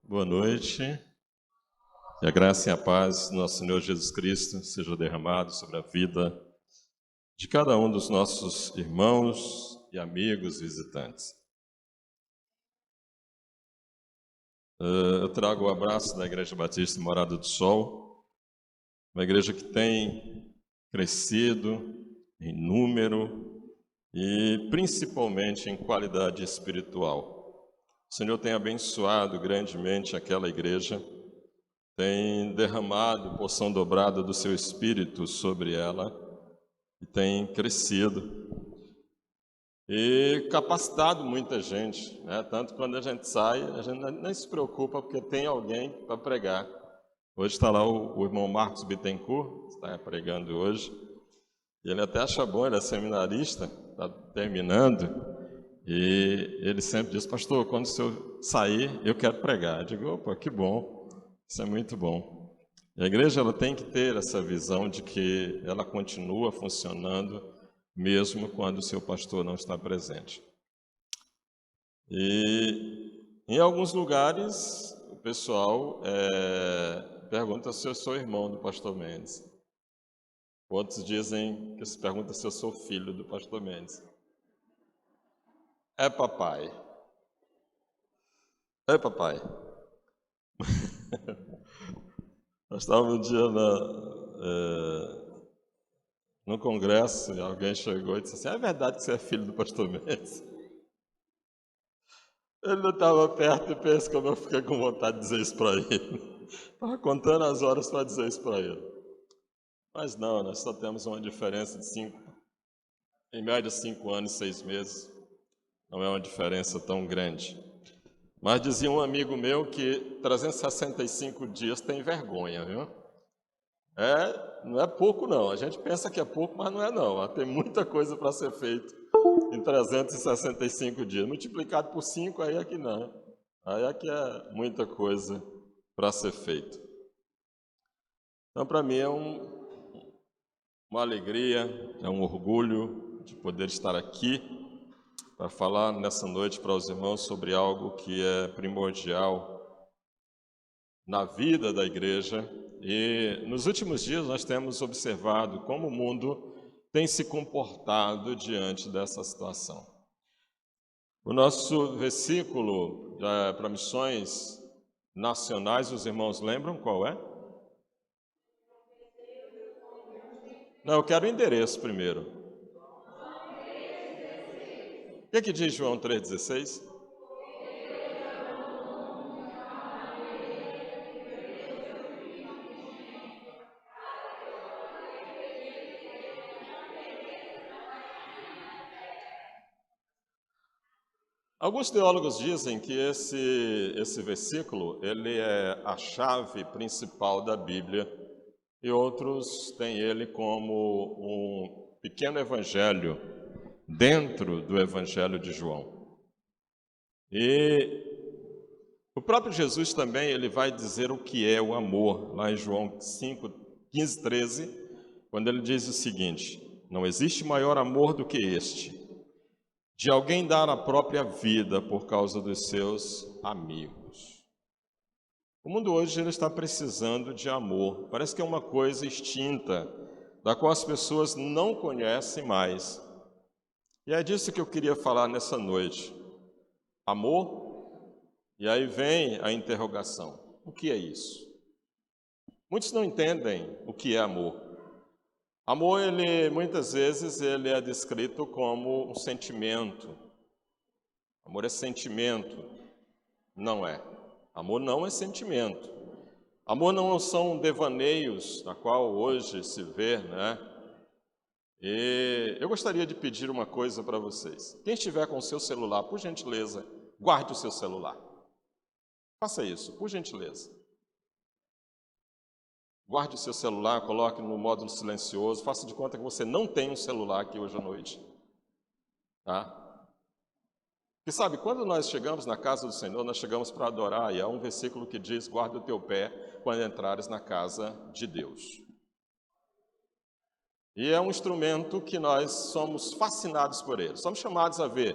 Boa noite. Que a graça e a paz do nosso Senhor Jesus Cristo seja derramado sobre a vida de cada um dos nossos irmãos e amigos visitantes. Eu trago o abraço da Igreja Batista Morada do Sol, uma igreja que tem crescido em número e principalmente em qualidade espiritual. O Senhor tem abençoado grandemente aquela igreja, tem derramado porção dobrada do seu Espírito sobre ela e tem crescido e capacitado muita gente, né? Tanto que quando a gente sai, a gente nem se preocupa porque tem alguém para pregar. Hoje está lá o irmão Marcos Bittencourt, está pregando hoje, e ele até acha bom, ele é seminarista, está terminando. E ele sempre diz: pastor, quando o senhor sair, eu quero pregar. Eu digo: opa, que bom, isso é muito bom. E a igreja ela tem que ter essa visão de que ela continua funcionando mesmo quando o seu pastor não está presente. E em alguns lugares o pessoal pergunta se eu sou irmão do pastor Mendes. Outros dizem que se pergunta se eu sou filho do pastor Mendes. É papai. É papai. Nós estávamos um dia no congresso e alguém chegou e disse assim: é verdade que você é filho do pastor Mendes? Ele não estava perto e pensa como eu fiquei com vontade de dizer isso para ele. Estava contando as horas para dizer isso para ele. Mas não, nós só temos uma diferença de em média 5 anos e 6 meses. Não é uma diferença tão grande. Mas dizia um amigo meu que 365 dias tem vergonha, viu? Não é pouco não, a gente pensa que é pouco, mas não é não. Tem muita coisa para ser feito em 365 dias. Multiplicado por 5, aí é que não. Aí é que é muita coisa para ser feito. Então, para mim é uma alegria, é um orgulho de poder estar aqui para falar nessa noite para os irmãos sobre algo que é primordial na vida da igreja. E nos últimos dias nós temos observado como o mundo tem se comportado diante dessa situação. O nosso versículo para missões nacionais, os irmãos lembram qual é? Não, eu quero o endereço primeiro. O que diz João 3,16? Alguns teólogos dizem que esse versículo ele é a chave principal da Bíblia e outros têm ele como um pequeno evangelho dentro do Evangelho de João. E o próprio Jesus também ele vai dizer o que é o amor, lá em João 5, 15, 13, quando ele diz o seguinte: não existe maior amor do que este, de alguém dar a própria vida por causa dos seus amigos. O mundo hoje ele está precisando de amor. Parece que é uma coisa extinta, da qual as pessoas não conhecem mais. E é disso que eu queria falar nessa noite. Amor? E aí vem a interrogação. O que é isso? Muitos não entendem o que é amor. Amor, muitas vezes, ele é descrito como um sentimento. Amor é sentimento. Não é. Amor não é sentimento. Amor não são devaneios, na qual hoje se vê, né? E eu gostaria de pedir uma coisa para vocês. Quem estiver com o seu celular, por gentileza, guarde o seu celular. Faça isso, por gentileza. Guarde o seu celular, coloque no módulo silencioso, faça de conta que você não tem um celular aqui hoje à noite. Tá? E sabe, quando nós chegamos na casa do Senhor, nós chegamos para adorar, e há um versículo que diz: guarda o teu pé quando entrares na casa de Deus. E é um instrumento que nós somos fascinados por ele, somos chamados a ver.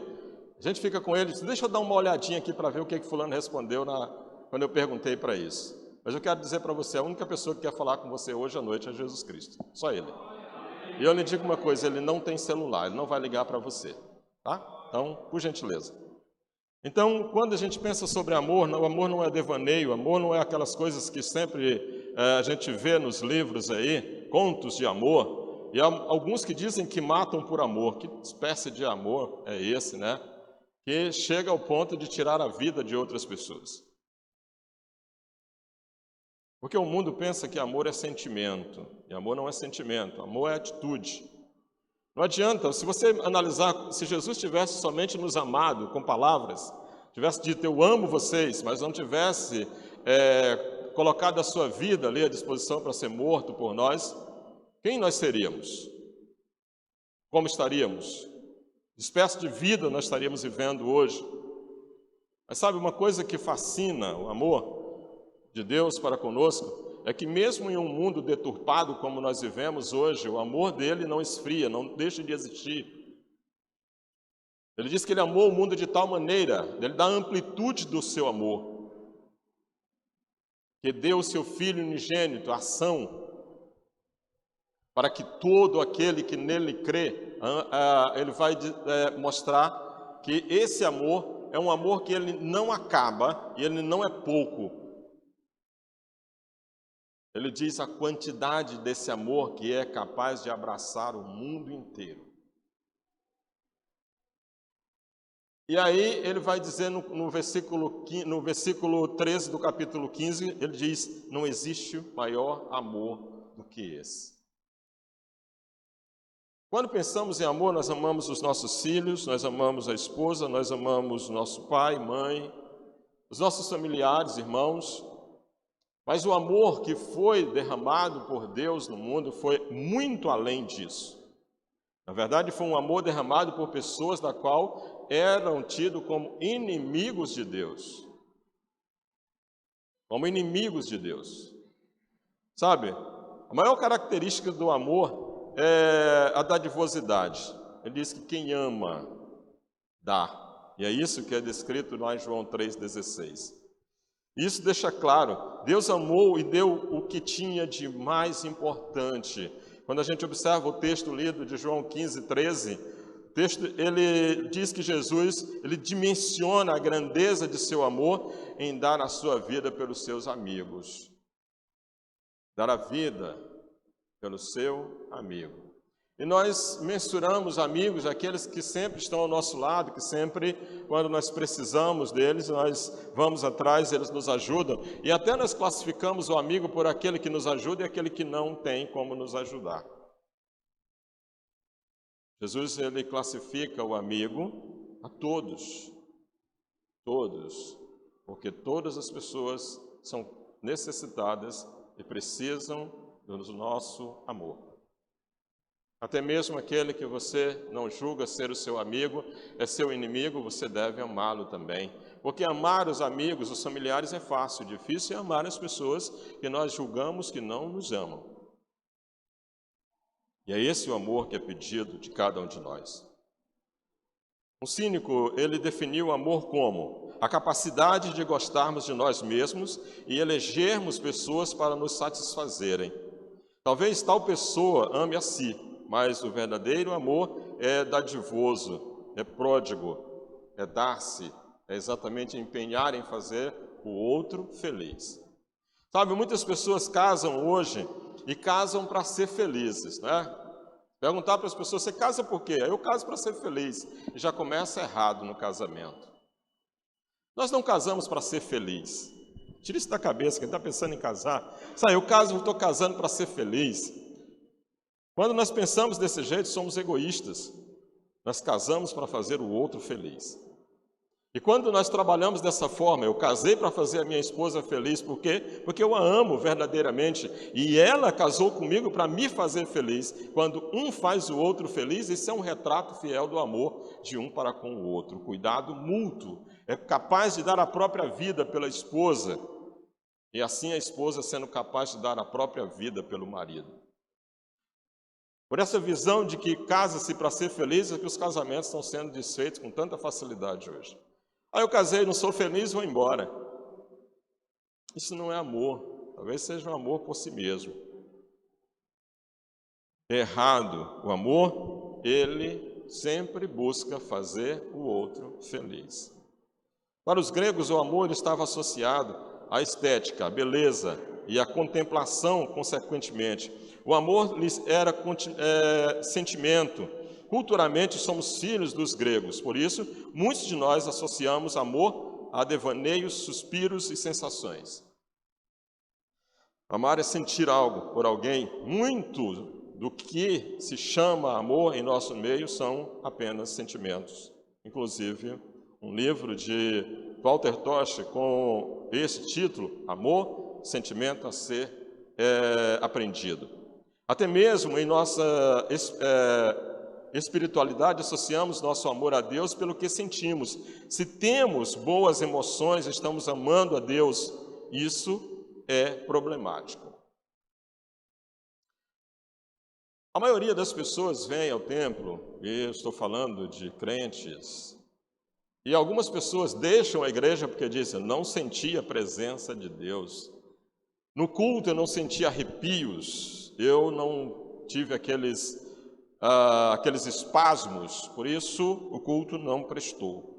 A gente fica com ele e diz: deixa eu dar uma olhadinha aqui para ver o que fulano respondeu quando eu perguntei para isso. Mas eu quero dizer para você, a única pessoa que quer falar com você hoje à noite é Jesus Cristo. Só Ele. E eu lhe digo uma coisa, Ele não tem celular, Ele não vai ligar para você. Tá? Então, por gentileza. Então, quando a gente pensa sobre amor, o amor não é devaneio, amor não é aquelas coisas que sempre a gente vê nos livros aí, contos de amor. E há alguns que dizem que matam por amor. Que espécie de amor é esse, né? Que chega ao ponto de tirar a vida de outras pessoas. Porque o mundo pensa que amor é sentimento, e amor não é sentimento, amor é atitude. Não adianta, se você analisar, se Jesus tivesse somente nos amado com palavras, tivesse dito eu amo vocês, mas não tivesse colocado a sua vida ali à disposição para ser morto por nós, quem nós seríamos? Como estaríamos? Que espécie de vida nós estaríamos vivendo hoje? Mas sabe uma coisa que fascina o amor de Deus para conosco? É que mesmo em um mundo deturpado como nós vivemos hoje, o amor dele não esfria, não deixa de existir. Ele diz que ele amou o mundo de tal maneira, ele dá a amplitude do seu amor, que deu o seu Filho unigênito, a ação, para que todo aquele que nele crê, ele vai mostrar que esse amor é um amor que ele não acaba e ele não é pouco. Ele diz a quantidade desse amor que é capaz de abraçar o mundo inteiro. E aí ele vai dizer no versículo 13 do capítulo 15, ele diz, não existe maior amor do que esse. Quando pensamos em amor, nós amamos os nossos filhos, nós amamos a esposa, nós amamos nosso pai, mãe, os nossos familiares, irmãos. Mas o amor que foi derramado por Deus no mundo foi muito além disso. Na verdade, foi um amor derramado por pessoas da qual eram tidos como inimigos de Deus. Como inimigos de Deus. Sabe, a maior característica do amor é a dadivosidade. Ele diz que quem ama, dá. E é isso que é descrito lá em João 3,16. Isso deixa claro, Deus amou e deu o que tinha de mais importante. Quando a gente observa o texto lido de João 15:13, o texto, ele diz que Jesus, ele dimensiona a grandeza de seu amor em dar a sua vida pelos seus amigos. Dar a vida pelo seu amigo. E nós mensuramos amigos, aqueles que sempre estão ao nosso lado, que sempre, quando nós precisamos deles, nós vamos atrás, eles nos ajudam. E até nós classificamos o amigo por aquele que nos ajuda e aquele que não tem como nos ajudar. Jesus, ele classifica o amigo a todos. Todos. Porque todas as pessoas são necessitadas e precisam do nosso amor. Até mesmo aquele que você não julga ser o seu amigo, é seu inimigo, você deve amá-lo também. Porque amar os amigos, os familiares é fácil, difícil é amar as pessoas que nós julgamos que não nos amam. E é esse o amor que é pedido de cada um de nós. Um cínico, ele definiu o amor como a capacidade de gostarmos de nós mesmos e elegermos pessoas para nos satisfazerem. Talvez tal pessoa ame a si, mas o verdadeiro amor é dadivoso, é pródigo, é dar-se, é exatamente empenhar em fazer o outro feliz. Sabe, muitas pessoas casam hoje e casam para ser felizes, né? Perguntar para as pessoas, você casa por quê? Eu caso para ser feliz. E já começa errado no casamento. Nós não casamos para ser feliz. Tira isso da cabeça, quem está pensando em casar. Sabe, eu estou casando para ser feliz. Quando nós pensamos desse jeito, somos egoístas. Nós casamos para fazer o outro feliz. E quando nós trabalhamos dessa forma, eu casei para fazer a minha esposa feliz, por quê? Porque eu a amo verdadeiramente. E ela casou comigo para me fazer feliz. Quando um faz o outro feliz, isso é um retrato fiel do amor de um para com o outro. Cuidado mútuo. É capaz de dar a própria vida pela esposa. E assim a esposa sendo capaz de dar a própria vida pelo marido. Por essa visão de que casa-se para ser feliz, é que os casamentos estão sendo desfeitos com tanta facilidade hoje. Eu casei, não sou feliz, vou embora. Isso não é amor, talvez seja um amor por si mesmo. É errado. O amor, ele sempre busca fazer o outro feliz. Para os gregos, o amor estava associado à estética, à beleza e à contemplação, consequentemente. O amor lhes era sentimento. Culturalmente, somos filhos dos gregos, por isso, muitos de nós associamos amor a devaneios, suspiros e sensações. Amar é sentir algo por alguém. Muito do que se chama amor em nosso meio são apenas sentimentos. Inclusive, um livro de Walter Tosch com esse título, Amor, Sentimento a Ser Aprendido. Até mesmo em nossa espiritualidade, associamos nosso amor a Deus pelo que sentimos. Se temos boas emoções, estamos amando a Deus, isso é problemático. A maioria das pessoas vem ao templo, e eu estou falando de crentes, e algumas pessoas deixam a igreja porque dizem, não senti a presença de Deus. No culto eu não senti arrepios, eu não tive aqueles espasmos, por isso o culto não prestou.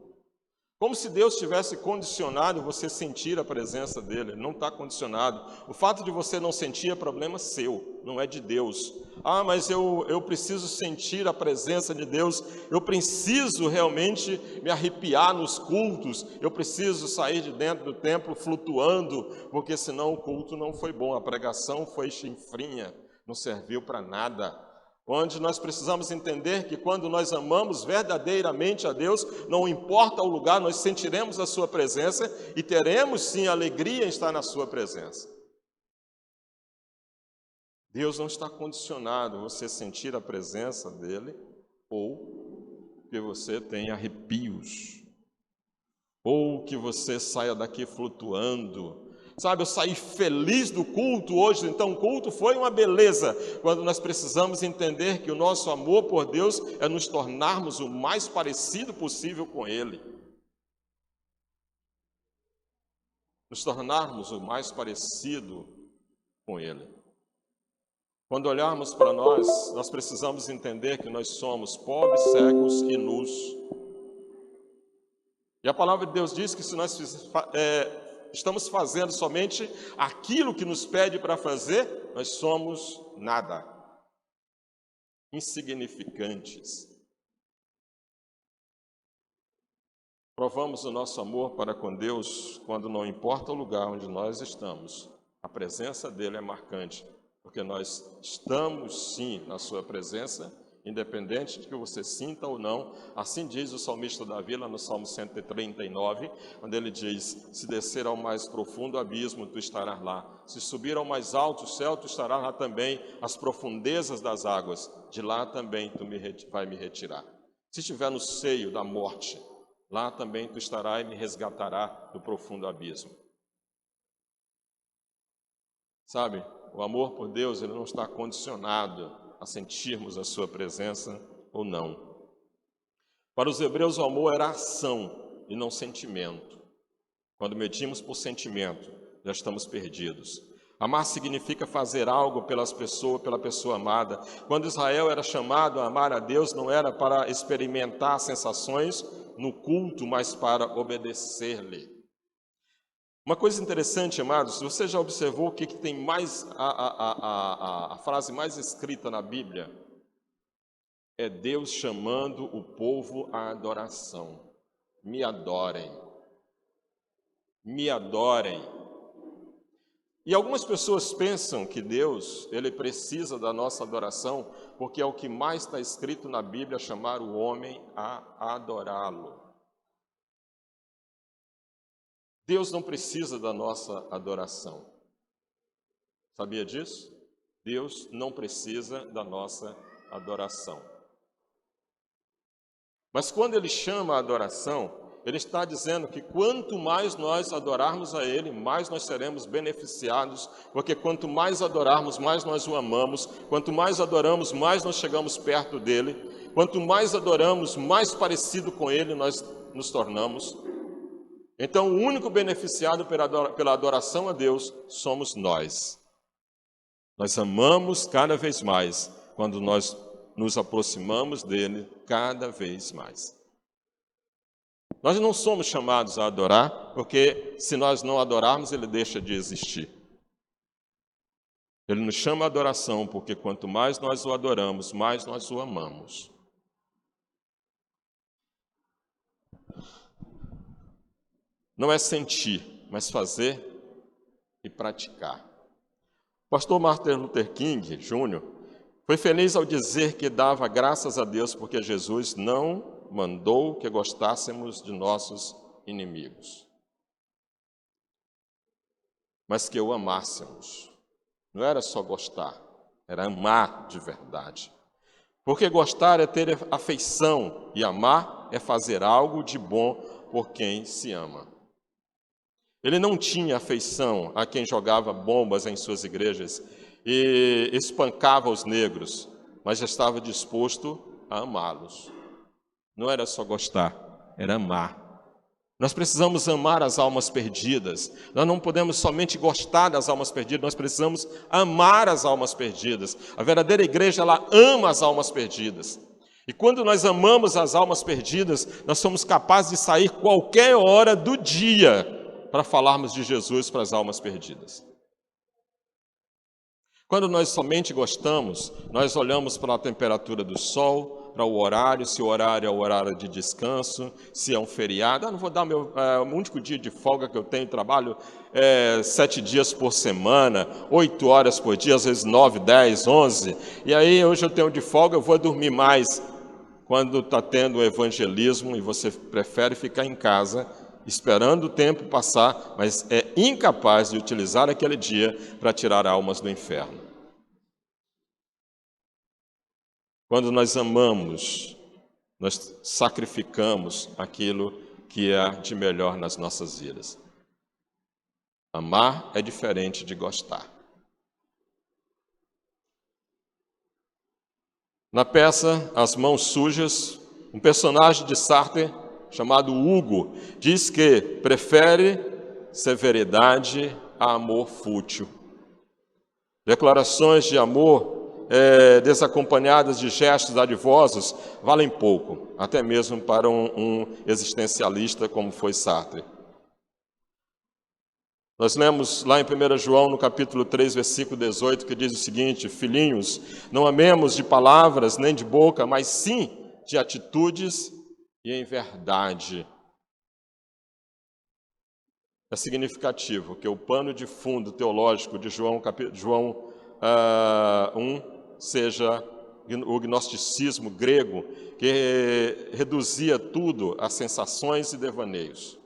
Como se Deus tivesse condicionado você sentir a presença dele. Não está condicionado. O fato de você não sentir é problema seu, não é de Deus. Ah, mas eu preciso sentir a presença de Deus, eu preciso realmente me arrepiar nos cultos, eu preciso sair de dentro do templo flutuando, porque senão o culto não foi bom, a pregação foi chinfrinha, não serviu para nada. Onde nós precisamos entender que quando nós amamos verdadeiramente a Deus, não importa o lugar, nós sentiremos a sua presença e teremos sim alegria em estar na sua presença. Deus não está condicionado a você sentir a presença dele ou que você tenha arrepios ou que você saia daqui flutuando. Sabe, eu saí feliz do culto hoje, então o culto foi uma beleza, quando nós precisamos entender que o nosso amor por Deus é nos tornarmos o mais parecido possível com Ele. Nos tornarmos o mais parecido com Ele. Quando olharmos para nós precisamos entender que nós somos pobres, cegos e nus. E a palavra de Deus diz que se nós estamos fazendo somente aquilo que nos pede para fazer, nós somos nada, insignificantes. Provamos o nosso amor para com Deus quando não importa o lugar onde nós estamos, a presença dele é marcante, porque nós estamos sim na sua presença, independente de que você sinta ou não. Assim diz o salmista Davi, lá no Salmo 139, quando ele diz, se descer ao mais profundo abismo, tu estarás lá. Se subir ao mais alto céu, tu estarás lá também. As profundezas das águas, de lá também tu vai me retirar. Se estiver no seio da morte, lá também tu estarás e me resgatará do profundo abismo. Sabe, o amor por Deus, ele não está condicionado a sentirmos a sua presença ou não. Para os hebreus, o amor era ação e não sentimento. Quando medimos por sentimento, já estamos perdidos. Amar significa fazer algo pela pessoa amada. Quando Israel era chamado a amar a Deus, não era para experimentar sensações no culto, mas para obedecer-lhe. Uma coisa interessante, amados, você já observou o que tem mais, a frase mais escrita na Bíblia? É Deus chamando o povo à adoração. Me adorem. Me adorem. E algumas pessoas pensam que Deus, ele precisa da nossa adoração, porque é o que mais está escrito na Bíblia, chamar o homem a adorá-lo. Deus não precisa da nossa adoração. Sabia disso? Deus não precisa da nossa adoração. Mas quando Ele chama a adoração, Ele está dizendo que quanto mais nós adorarmos a Ele, mais nós seremos beneficiados, porque quanto mais adorarmos, mais nós o amamos, quanto mais adoramos, mais nós chegamos perto dEle, quanto mais adoramos, mais parecido com Ele nós nos tornamos. Então, o único beneficiado pela adoração a Deus somos nós. Nós amamos cada vez mais quando nós nos aproximamos dele cada vez mais. Nós não somos chamados a adorar, porque se nós não adorarmos, ele deixa de existir. Ele nos chama a adoração, porque quanto mais nós o adoramos, mais nós o amamos. Não é sentir, mas fazer e praticar. O pastor Martin Luther King, Jr., foi feliz ao dizer que dava graças a Deus porque Jesus não mandou que gostássemos de nossos inimigos, mas que o amássemos. Não era só gostar, era amar de verdade. Porque gostar é ter afeição e amar é fazer algo de bom por quem se ama. Ele não tinha afeição a quem jogava bombas em suas igrejas e espancava os negros, mas já estava disposto a amá-los. Não era só gostar, era amar. Nós precisamos amar as almas perdidas. Nós não podemos somente gostar das almas perdidas, nós precisamos amar as almas perdidas. A verdadeira igreja, ela ama as almas perdidas. E quando nós amamos as almas perdidas, nós somos capazes de sair qualquer hora do dia para falarmos de Jesus para as almas perdidas. Quando nós somente gostamos, nós olhamos para a temperatura do sol, para o horário, se o horário é o horário de descanso, se é um feriado. Não vou dar o único dia de folga que eu tenho, trabalho 7 dias por semana, 8 horas por dia, às vezes 9, 10, 11. E aí hoje eu tenho de folga, eu vou dormir mais. Quando está tendo o evangelismo e você prefere ficar em casa, esperando o tempo passar, mas é incapaz de utilizar aquele dia para tirar almas do inferno. Quando nós amamos, nós sacrificamos aquilo que é de melhor nas nossas vidas. Amar é diferente de gostar. Na peça As Mãos Sujas, um personagem de Sartre, chamado Hugo, diz que prefere severidade a amor fútil. Declarações de amor desacompanhadas de gestos dadivosos valem pouco, até mesmo para um existencialista como foi Sartre. Nós lemos lá em 1 João, no capítulo 3, versículo 18, que diz o seguinte: filhinhos, não amemos de palavras nem de boca, mas sim de atitudes e em verdade. É significativo que o pano de fundo teológico de João 1 seja o gnosticismo grego, que reduzia tudo a sensações e devaneios,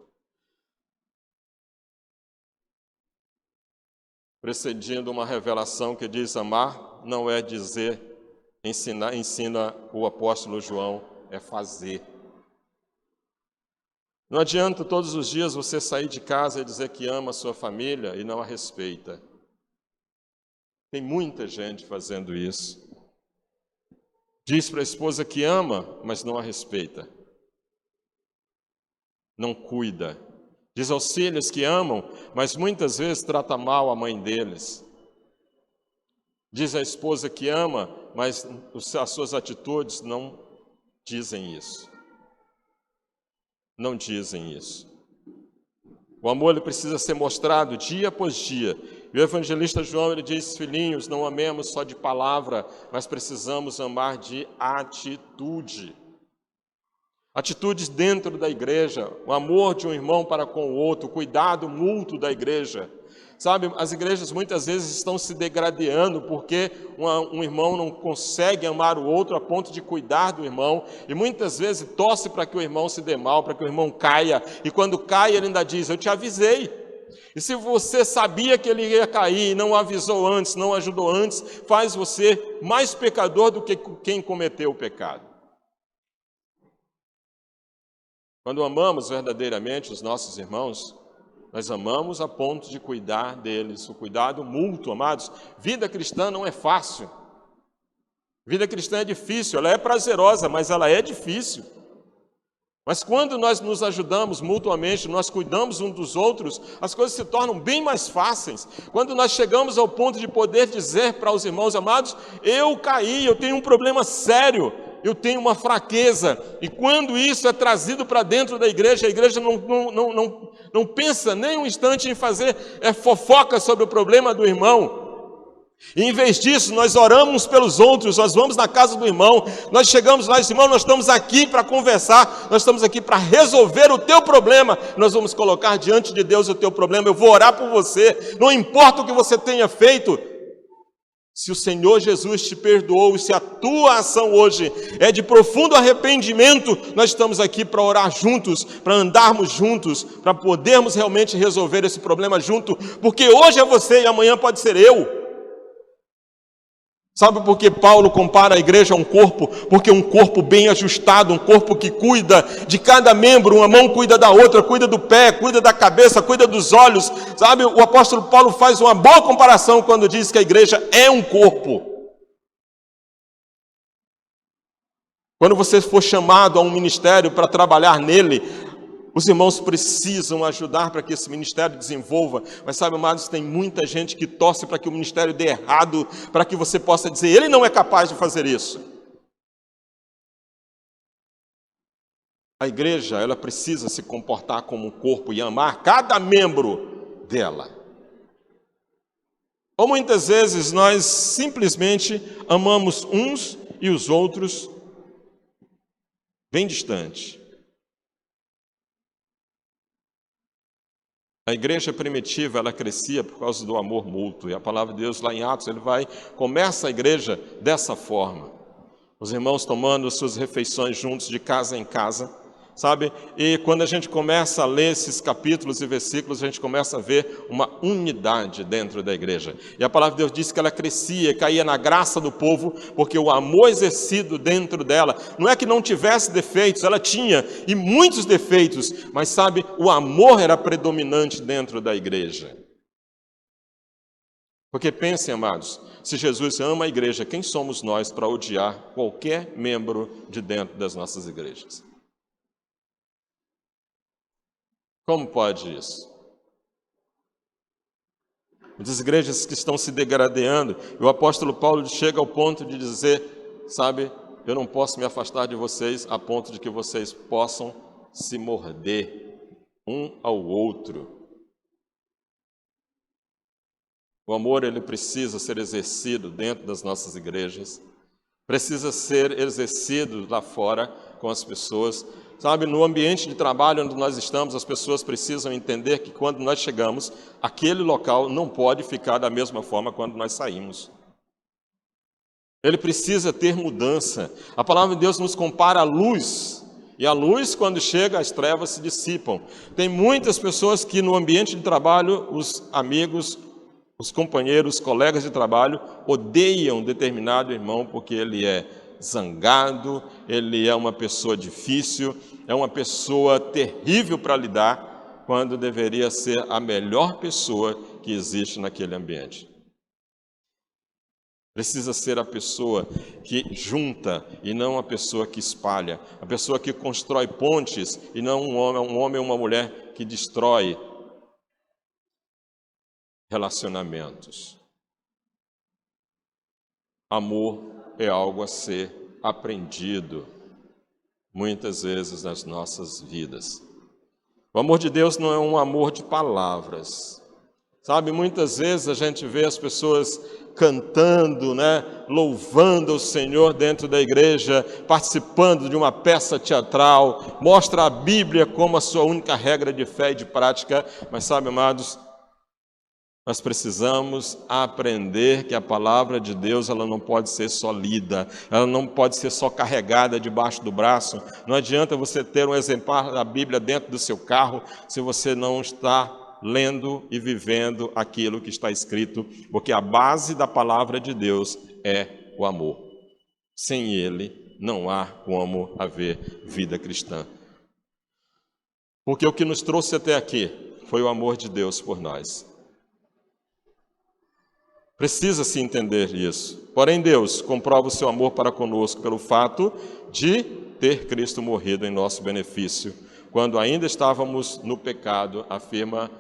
precedindo uma revelação que diz: amar não é dizer, ensina o apóstolo João, é fazer. Não adianta todos os dias você sair de casa e dizer que ama a sua família e não a respeita. Tem muita gente fazendo isso. Diz para a esposa que ama, mas não a respeita. Não cuida. Diz aos filhos que amam, mas muitas vezes trata mal a mãe deles. Diz à esposa que ama, mas as suas atitudes não dizem isso. Não dizem isso. O amor ele precisa ser mostrado dia após dia. E o evangelista João ele diz: filhinhos, não amemos só de palavra, mas precisamos amar de atitude. Atitudes dentro da igreja, o amor de um irmão para com o outro, o cuidado mútuo da igreja. Sabe, as igrejas muitas vezes estão se degradando porque um irmão não consegue amar o outro a ponto de cuidar do irmão e muitas vezes torce para que o irmão se dê mal, para que o irmão caia, e quando cai ele ainda diz: eu te avisei. E se você sabia que ele ia cair e não avisou antes, não ajudou antes, faz você mais pecador do que quem cometeu o pecado. Quando amamos verdadeiramente os nossos irmãos, nós amamos a ponto de cuidar deles, o cuidado mútuo, amados. Vida cristã não é fácil. Vida cristã é difícil, ela é prazerosa, mas ela é difícil. Mas quando nós nos ajudamos mutuamente, nós cuidamos uns dos outros, as coisas se tornam bem mais fáceis. Quando nós chegamos ao ponto de poder dizer para os irmãos amados, eu caí, eu tenho um problema sério, eu tenho uma fraqueza. E quando isso é trazido para dentro da igreja, a igreja não pensa nem um instante em fazer fofoca sobre o problema do irmão. E em vez disso, nós oramos pelos outros, nós vamos na casa do irmão, nós chegamos lá e dizemos, irmão, nós estamos aqui para conversar, nós estamos aqui para resolver o teu problema, nós vamos colocar diante de Deus o teu problema, eu vou orar por você, não importa o que você tenha feito, se o Senhor Jesus te perdoou, e se a tua ação hoje é de profundo arrependimento, nós estamos aqui para orar juntos, para andarmos juntos, para podermos realmente resolver esse problema junto, porque hoje é você e amanhã pode ser eu. Sabe por que Paulo compara a igreja a um corpo? Porque um corpo bem ajustado, um corpo que cuida de cada membro, uma mão cuida da outra, cuida do pé, cuida da cabeça, cuida dos olhos. Sabe, o apóstolo Paulo faz uma boa comparação quando diz que a igreja é um corpo. Quando você for chamado a um ministério para trabalhar nele, os irmãos precisam ajudar para que esse ministério desenvolva. Mas sabe, amados, tem muita gente que torce para que o ministério dê errado, para que você possa dizer, ele não é capaz de fazer isso. A igreja, ela precisa se comportar como um corpo e amar cada membro dela. Ou muitas vezes nós simplesmente amamos uns e os outros bem distante. A igreja primitiva, ela crescia por causa do amor mútuo. E a palavra de Deus lá em Atos, começa a igreja dessa forma. Os irmãos tomando suas refeições juntos de casa em casa, sabe? E quando a gente começa a ler esses capítulos e versículos, a gente começa a ver uma unidade dentro da igreja. E a palavra de Deus diz que ela crescia, caía na graça do povo, porque o amor exercido dentro dela, não é que não tivesse defeitos, ela tinha, e muitos defeitos, mas sabe, o amor era predominante dentro da igreja. Porque pensem, amados, se Jesus ama a igreja, quem somos nós para odiar qualquer membro de dentro das nossas igrejas? Como pode isso? Muitas igrejas que estão se degradando, e o apóstolo Paulo chega ao ponto de dizer, sabe, eu não posso me afastar de vocês a ponto de que vocês possam se morder um ao outro. O amor, ele precisa ser exercido dentro das nossas igrejas, precisa ser exercido lá fora com as pessoas. Sabe, no ambiente de trabalho onde nós estamos, as pessoas precisam entender que quando nós chegamos, aquele local não pode ficar da mesma forma quando nós saímos. Ele precisa ter mudança. A palavra de Deus nos compara à luz. E a luz, quando chega, as trevas se dissipam. Tem muitas pessoas que no ambiente de trabalho, os amigos, os companheiros, os colegas de trabalho, odeiam determinado irmão porque ele é zangado, ele é uma pessoa difícil, é uma pessoa terrível para lidar, quando deveria ser a melhor pessoa que existe naquele ambiente. Precisa ser a pessoa que junta e não a pessoa que espalha, a pessoa que constrói pontes e não um homem ou uma mulher que destrói relacionamentos. Amor é algo a ser aprendido muitas vezes nas nossas vidas. O amor de Deus não é um amor de palavras. Sabe, muitas vezes a gente vê as pessoas cantando, louvando o Senhor dentro da igreja, participando de uma peça teatral, mostra a Bíblia como a sua única regra de fé e de prática, mas sabe, amados, nós precisamos aprender que a palavra de Deus, ela não pode ser só lida, ela não pode ser só carregada debaixo do braço. Não adianta você ter um exemplar da Bíblia dentro do seu carro se você não está lendo e vivendo aquilo que está escrito, porque a base da palavra de Deus é o amor. Sem ele, não há como haver vida cristã. Porque o que nos trouxe até aqui foi o amor de Deus por nós. Precisa-se entender isso. Porém, Deus comprova o seu amor para conosco pelo fato de ter Cristo morrido em nosso benefício, quando ainda estávamos no pecado, afirma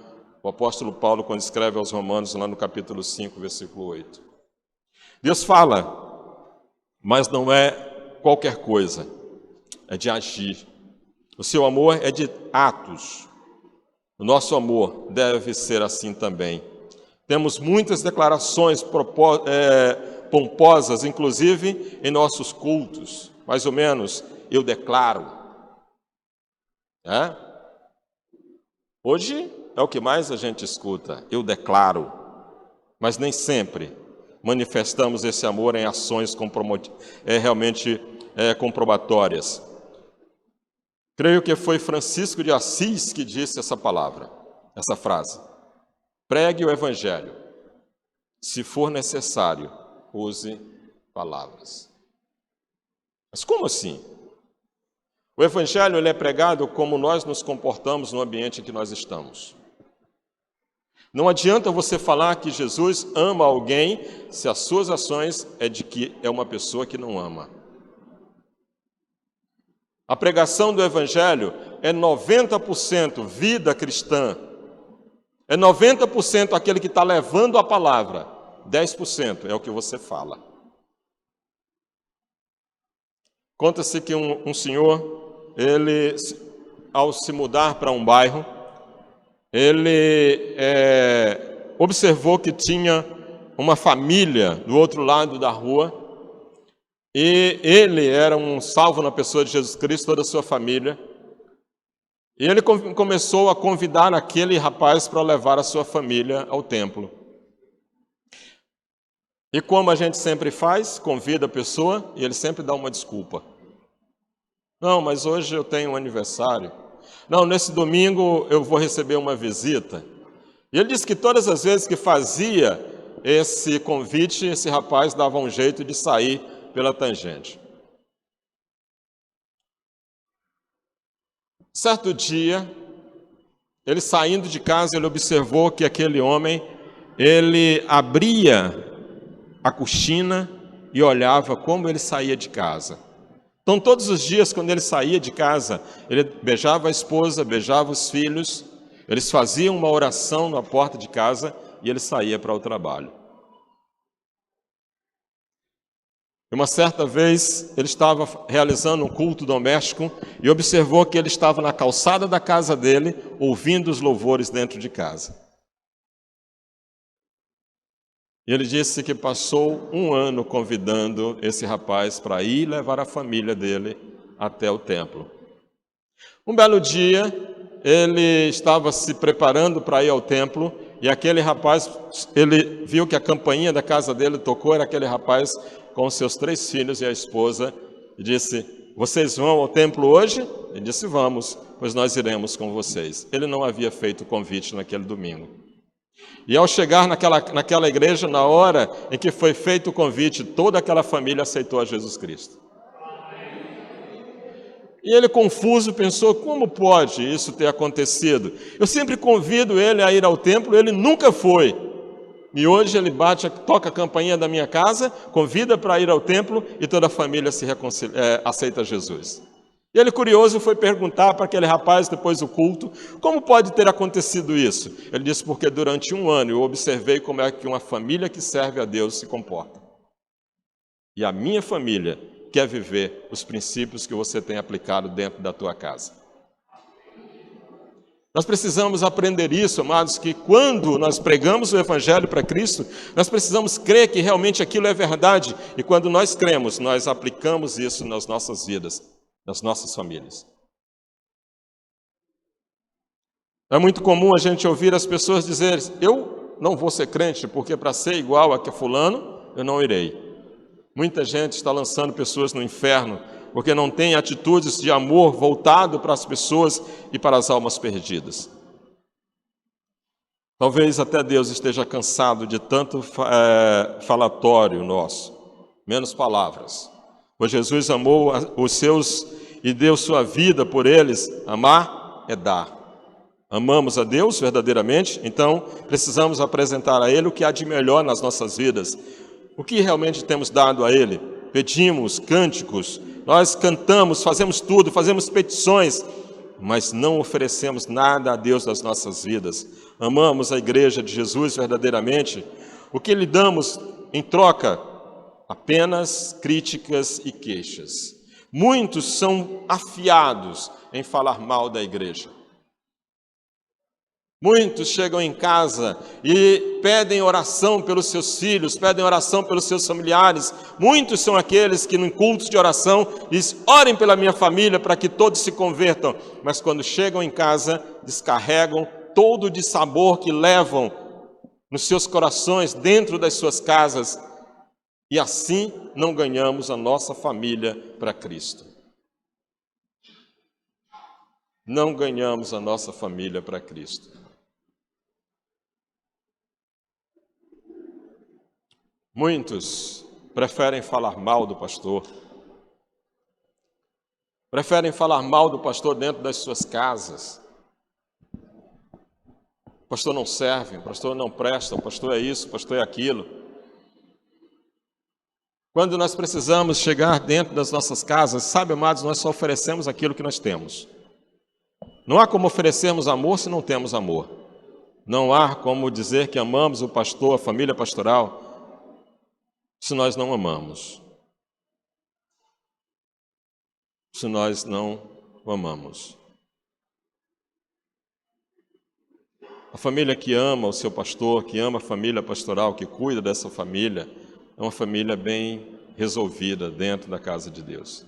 o apóstolo Paulo quando escreve aos Romanos, lá no capítulo 5, versículo 8. Deus fala, mas não é qualquer coisa, é de agir. O seu amor é de atos. O nosso amor deve ser assim também. Temos muitas declarações pomposas, inclusive em nossos cultos. Mais ou menos, eu declaro. Hoje é o que mais a gente escuta, eu declaro. Mas nem sempre manifestamos esse amor em ações realmente comprobatórias. Creio que foi Francisco de Assis que disse essa frase. Pregue o Evangelho. Se for necessário, use palavras. Mas como assim? O Evangelho ele é pregado como nós nos comportamos no ambiente em que nós estamos. Não adianta você falar que Jesus ama alguém se as suas ações é de que é uma pessoa que não ama. A pregação do Evangelho é 90% vida cristã. É 90% aquele que está levando a palavra. 10% é o que você fala. Conta-se que um senhor, ele, ao se mudar para um bairro, ele observou que tinha uma família do outro lado da rua, e ele era um salvo na pessoa de Jesus Cristo, toda a sua família. E ele começou a convidar aquele rapaz para levar a sua família ao templo. E como a gente sempre faz, convida a pessoa e ele sempre dá uma desculpa. Não, mas hoje eu tenho um aniversário. Não, nesse domingo eu vou receber uma visita. E ele disse que todas as vezes que fazia esse convite, esse rapaz dava um jeito de sair pela tangente. Certo dia, ele saindo de casa, ele observou que aquele homem, ele abria a cortina e olhava como ele saía de casa. Então, todos os dias, quando ele saía de casa, ele beijava a esposa, beijava os filhos, eles faziam uma oração na porta de casa e ele saía para o trabalho. Uma certa vez, ele estava realizando um culto doméstico e observou que ele estava na calçada da casa dele, ouvindo os louvores dentro de casa. E ele disse que passou um ano convidando esse rapaz para ir levar a família dele até o templo. Um belo dia, ele estava se preparando para ir ao templo e aquele rapaz, ele viu que a campainha da casa dele tocou, era aquele rapaz com seus 3 filhos e a esposa, e disse, vocês vão ao templo hoje? Ele disse, vamos, pois nós iremos com vocês. Ele não havia feito o convite naquele domingo. E ao chegar naquela igreja, na hora em que foi feito o convite, toda aquela família aceitou a Jesus Cristo. E ele, confuso, pensou, como pode isso ter acontecido? Eu sempre convido ele a ir ao templo, ele nunca foi. E hoje ele toca a campainha da minha casa, convida para ir ao templo e toda a família aceita Jesus. E ele, curioso, foi perguntar para aquele rapaz, depois do culto, como pode ter acontecido isso? Ele disse, porque durante um ano eu observei como é que uma família que serve a Deus se comporta. E a minha família quer viver os princípios que você tem aplicado dentro da tua casa. Nós precisamos aprender isso, amados, que quando nós pregamos o Evangelho para Cristo, nós precisamos crer que realmente aquilo é verdade. E quando nós cremos, nós aplicamos isso nas nossas vidas, nas nossas famílias. É muito comum a gente ouvir as pessoas dizerem, eu não vou ser crente, porque para ser igual a que fulano, eu não irei. Muita gente está lançando pessoas no inferno, porque não tem atitudes de amor voltado para as pessoas e para as almas perdidas. Talvez até Deus esteja cansado de tanto falatório nosso, menos palavras. Pois Jesus amou os seus e deu sua vida por eles, amar é dar. Amamos a Deus verdadeiramente, então precisamos apresentar a Ele o que há de melhor nas nossas vidas. O que realmente temos dado a Ele? Pedimos cânticos, nós cantamos, fazemos tudo, fazemos petições, mas não oferecemos nada a Deus das nossas vidas. Amamos a igreja de Jesus verdadeiramente. O que lhe damos em troca? Apenas críticas e queixas. Muitos são afiados em falar mal da igreja. Muitos chegam em casa e pedem oração pelos seus filhos, pedem oração pelos seus familiares. Muitos são aqueles que, em cultos de oração, dizem: orem pela minha família para que todos se convertam. Mas quando chegam em casa, descarregam todo o dissabor que levam nos seus corações, dentro das suas casas. E assim não ganhamos a nossa família para Cristo. Não ganhamos a nossa família para Cristo. Muitos preferem falar mal do pastor. Preferem falar mal do pastor dentro das suas casas. O pastor não serve, o pastor não presta, o pastor é isso, o pastor é aquilo. Quando nós precisamos chegar dentro das nossas casas, sabe, amados, nós só oferecemos aquilo que nós temos. Não há como oferecermos amor se não temos amor. Não há como dizer que amamos o pastor, a família pastoral, se nós não amamos. Se nós não o amamos. A família que ama o seu pastor, que ama a família pastoral, que cuida dessa família, é uma família bem resolvida dentro da casa de Deus.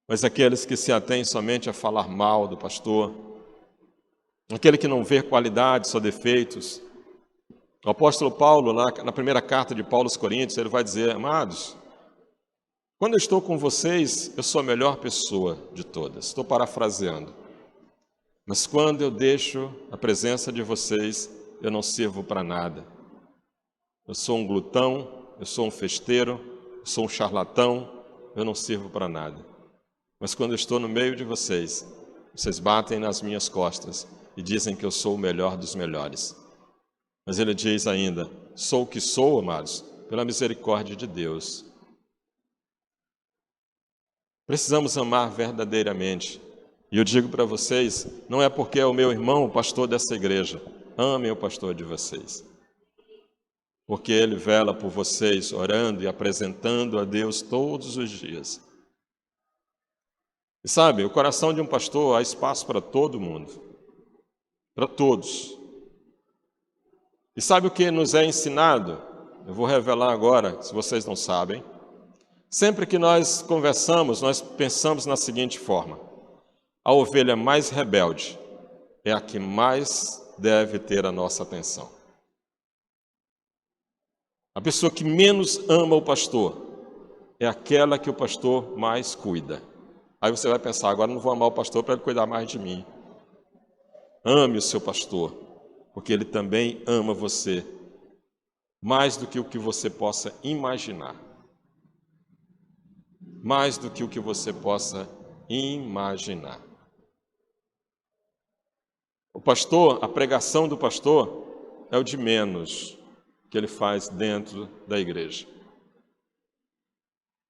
Mas aqueles que se atêm somente a falar mal do pastor, aquele que não vê qualidades, só defeitos. O apóstolo Paulo, na primeira carta de Paulo aos Coríntios, ele vai dizer: amados, quando eu estou com vocês, eu sou a melhor pessoa de todas. Estou parafraseando. Mas quando eu deixo a presença de vocês, eu não sirvo para nada. Eu sou um glutão, eu sou um festeiro, eu sou um charlatão, eu não sirvo para nada. Mas quando eu estou no meio de vocês, vocês batem nas minhas costas e dizem que eu sou o melhor dos melhores. Mas ele diz ainda: sou o que sou, amados, pela misericórdia de Deus. Precisamos amar verdadeiramente. E eu digo para vocês, não é porque é o meu irmão, o pastor dessa igreja. Amem o pastor de vocês. Porque ele vela por vocês, orando e apresentando a Deus todos os dias. E sabe, o coração de um pastor há espaço para todo mundo. Para todos. E sabe o que nos é ensinado? Eu vou revelar agora, se vocês não sabem. Sempre que nós conversamos, nós pensamos na seguinte forma: a ovelha mais rebelde é a que mais deve ter a nossa atenção. A pessoa que menos ama o pastor é aquela que o pastor mais cuida. Aí você vai pensar: agora não vou amar o pastor para ele cuidar mais de mim. Ame o seu pastor, porque ele também ama você, mais do que o que você possa imaginar. Mais do que o que você possa imaginar. O pastor, a pregação do pastor é o de menos que ele faz dentro da igreja.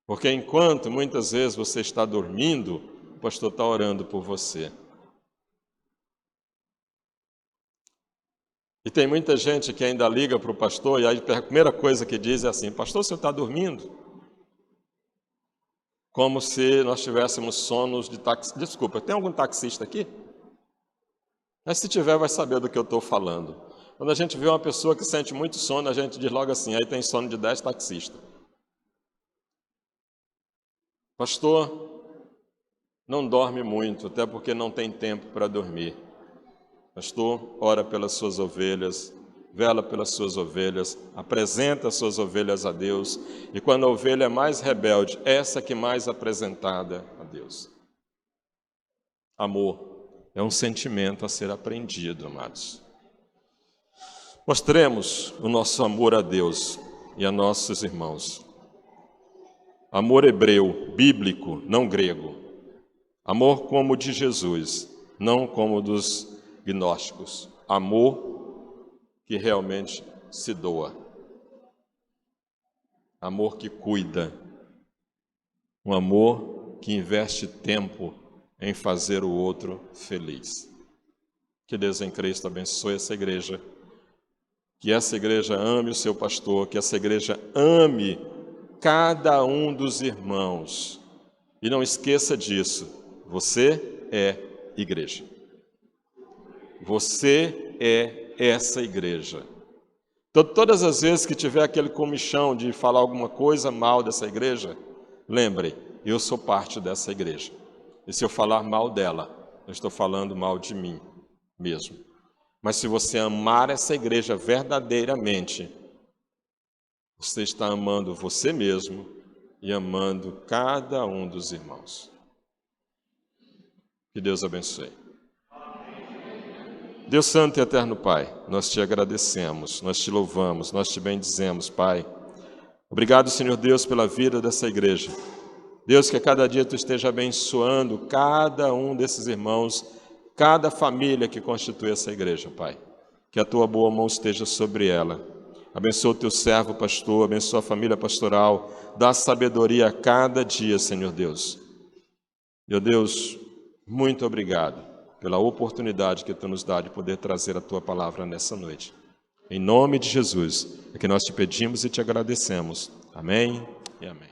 Porque enquanto muitas vezes você está dormindo, o pastor está orando por você. E tem muita gente que ainda liga para o pastor e aí a primeira coisa que diz é assim: pastor, você está dormindo? Como se nós tivéssemos sonos de táxi. Desculpa, tem algum taxista aqui? Mas se tiver, vai saber do que eu estou falando. Quando a gente vê uma pessoa que sente muito sono, a gente diz logo assim: aí tem sono de 10 taxistas. Pastor, não dorme muito, até porque não tem tempo para dormir. Pastor, ora pelas suas ovelhas, vela pelas suas ovelhas, apresenta as suas ovelhas a Deus. E quando a ovelha é mais rebelde, essa que mais apresentada a Deus. Amor é um sentimento a ser aprendido, amados. Mostremos o nosso amor a Deus e a nossos irmãos. Amor hebreu, bíblico, não grego. Amor como o de Jesus, não como dos gnósticos. Amor que realmente se doa. Amor que cuida. Um amor que investe tempo em fazer o outro feliz. Que Deus em Cristo abençoe essa igreja. Que essa igreja ame o seu pastor, que essa igreja ame cada um dos irmãos. E não esqueça disso, você é igreja. Você é essa igreja. Então, todas as vezes que tiver aquele comichão de falar alguma coisa mal dessa igreja, lembre, eu sou parte dessa igreja. E se eu falar mal dela, eu estou falando mal de mim mesmo. Mas se você amar essa igreja verdadeiramente, você está amando você mesmo e amando cada um dos irmãos. Que Deus abençoe. Deus Santo e Eterno Pai, nós te agradecemos, nós te louvamos, nós te bendizemos, Pai. Obrigado, Senhor Deus, pela vida dessa igreja. Deus, que a cada dia Tu esteja abençoando cada um desses irmãos, cada família que constitui essa igreja, Pai. Que a Tua boa mão esteja sobre ela. Abençoa o Teu servo, pastor, abençoa a família pastoral, dá sabedoria a cada dia, Senhor Deus. Meu Deus, muito obrigado pela oportunidade que Tu nos dá de poder trazer a Tua palavra nessa noite. Em nome de Jesus, é que nós te pedimos e te agradecemos. Amém e amém.